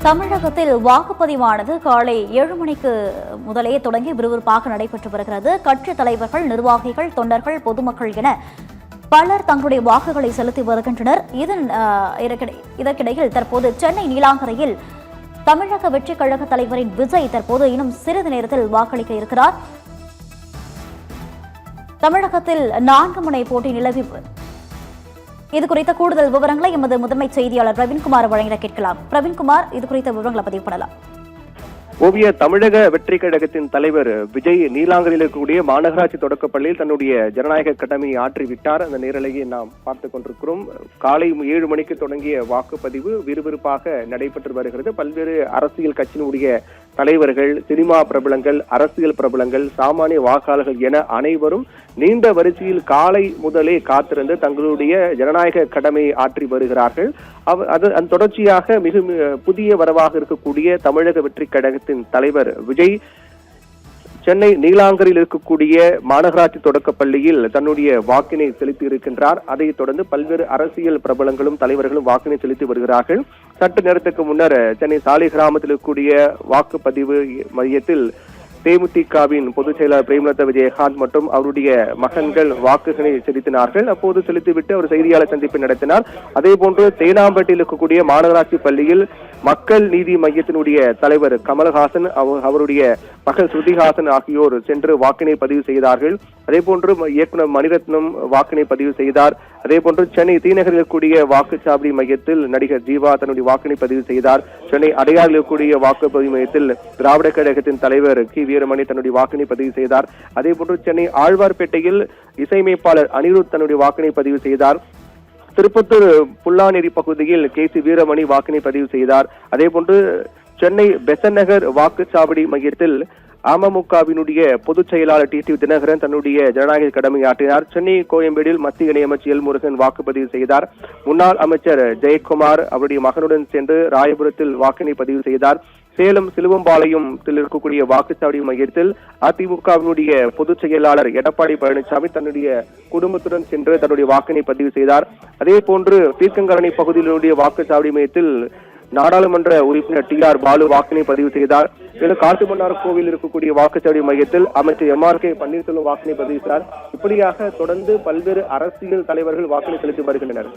தமிழகத்தில் வாக்குப்பதிவானது காலை 7 மணிக்கு முதலே தொடங்கி விறுவிறுப்பாக நடைபெற்று வருகிறது. கட்சித் தலைவர்கள், நிர்வாகிகள், தொண்டர்கள், பொதுமக்கள் என பலர் தங்களுடைய வாக்குகளை செலுத்தி வருகின்றனர். இதற்கிடையில் தற்போது சென்னை நீலாங்கரையில் தமிழக வெற்றிக் கழக தலைவரின் விஜய் தற்போது இன்னும் சிறிது நேரத்தில் வாக்களிக்க இருக்கிறார். தமிழகத்தில் 4 முனை போட்டி நிலவி இது குறித்த கூடுதல் விவரங்களை எமது முதன்மை செய்தியாளர் பிரவீன்குமார் வழங்கிட கேட்கலாம். பிரவீன்குமார், இது குறித்த விவரங்களை பதிவு பண்ணலாம். ஓவிய தமிழக வெற்றி கழகத்தின் தலைவர் விஜய் நீலாங்கரையில் இருக்கக்கூடிய மாநகராட்சி தொடக்கப்பள்ளியில் தன்னுடைய ஜனநாயக கடமையை ஆற்றிவிட்டார். அந்த நேரலையை நாம் பார்த்துக் கொண்டிருக்கிறோம். காலை 7 மணிக்கு தொடங்கிய வாக்குப்பதிவு விறுவிறுப்பாக நடைபெற்று வருகிறது. பல்வேறு அரசியல் கட்சியினுடைய தலைவர்கள், சினிமா பிரபலங்கள், அரசியல் பிரபலங்கள், சாமானிய வாக்காளர்கள் என அனைவரும் நீண்ட வரிசையில் காலை முதலே காத்திருந்து தங்களுடைய ஜனநாயக கடமையை ஆற்றி வருகிறார்கள். அதன் தொடர்ச்சியாக மிக புதிய வரவாக இருக்கக்கூடிய தமிழக வெற்றி கழகத்தின் தலைவர் விஜய் சென்னை நீலாங்கரையில் இருக்கக்கூடிய மாநகராட்சி தொடக்கப்பள்ளியில் தன்னுடைய வாக்கினை செலுத்தி இருக்கின்றார். அதைத் தொடர்ந்து பல்வேறு அரசியல் பிரபலங்களும் தலைவர்களும் வாக்கினை செலுத்தி வருகிறார்கள். சற்று நேரத்துக்கு முன்னர் சென்னை சாலை கிராமத்தில் இருக்கக்கூடிய வாக்குப்பதிவு மையத்தில் தேமுதிகவின் பொதுச் செயலாளர் பிரேமலதா விஜயகாந்த் மற்றும் அவருடைய மகன்கள் வாக்குகளை செலுத்தினார்கள். அப்போது செலுத்திவிட்டு அவர் செய்தியாளர் சந்திப்பை நடத்தினார். அதே போன்று தேனாம்பேட்டையில் இருக்கக்கூடிய மாநகராட்சி பள்ளியில் மக்கள் நீதி மையத்தினுடைய தலைவர் கமல்ஹாசன், அவருடைய மகள் ஸ்ருதிஹாசன் ஆகியோர் சென்று வாக்கினை பதிவு செய்தார்கள். அதே போன்று இயக்குனர் மணிரத்னம் வாக்கினை பதிவு செய்தார். அதே போன்று சென்னை தீநகரில் இருக்கக்கூடிய வாக்குச்சாவடி மையத்தில் நடிகர் ஜீவா தன்னுடைய வாக்கினை பதிவு செய்தார். சென்னை அடையாறில் இருக்கக்கூடிய வாக்குப்பதிவு மையத்தில் திராவிட கழகத்தின் தலைவர் கி வீரமணி தன்னுடைய வாக்கினை பதிவு செய்தார். அதே போன்று சென்னை ஆழ்வார்பேட்டையில் இசையமைப்பாளர் அனிருத் தன்னுடைய வாக்கினை பதிவு செய்தார். திருப்பத்தூர் புல்லாநேரி பகுதியில் கே.சி. வீரமணி வாக்கினை பதிவு செய்தார். அதே போன்று சென்னை பெசன்ட் நகர் வாக்குச்சாவடி மையத்தில் அமமுகவினுடைய பொதுச் செயலாளர் டி.டி. தினகரன் தன்னுடைய ஜனநாயக கடமையை ஆற்றினார். சென்னை கோயம்பேடில் மத்திய இணையமைச்சர் எல் முருகன் வாக்குப்பதிவு செய்தார். முன்னாள் அமைச்சர் ஜெயக்குமார் அவருடைய மகனுடன் சென்று ராயபுரத்தில் வாக்கினை பதிவு செய்தார். சேலம் சிலுவம்பாளையத்தில் இருக்கக்கூடிய வாக்குச்சாவடி மையத்தில் அதிமுகவினுடைய பொதுச் செயலாளர் எடப்பாடி பழனிசாமி தன்னுடைய குடும்பத்துடன் சென்று தன்னுடைய வாக்கினை பதிவு செய்தார். அதே போன்று தீர்க்கங்கரணை பகுதியினுடைய வாக்குச்சாவடி மையத்தில் நாடாளுமன்ற உறுப்பினர் டி.ஆர். பாலு வாக்கினை பதிவு செய்தார். காட்டுமன்னார் கோவில் இருக்கக்கூடிய வாக்குச்சாவடி மையத்தில் அமைச்சர் எம்.ஆர்.கே. பன்னீர்செல்வம் வாக்கினை பதிவு செய்தார். இப்படியாக தொடர்ந்து பல்வேறு அரசியல் தலைவர்கள் வாக்கினை செலுத்தி வருகின்றனர்.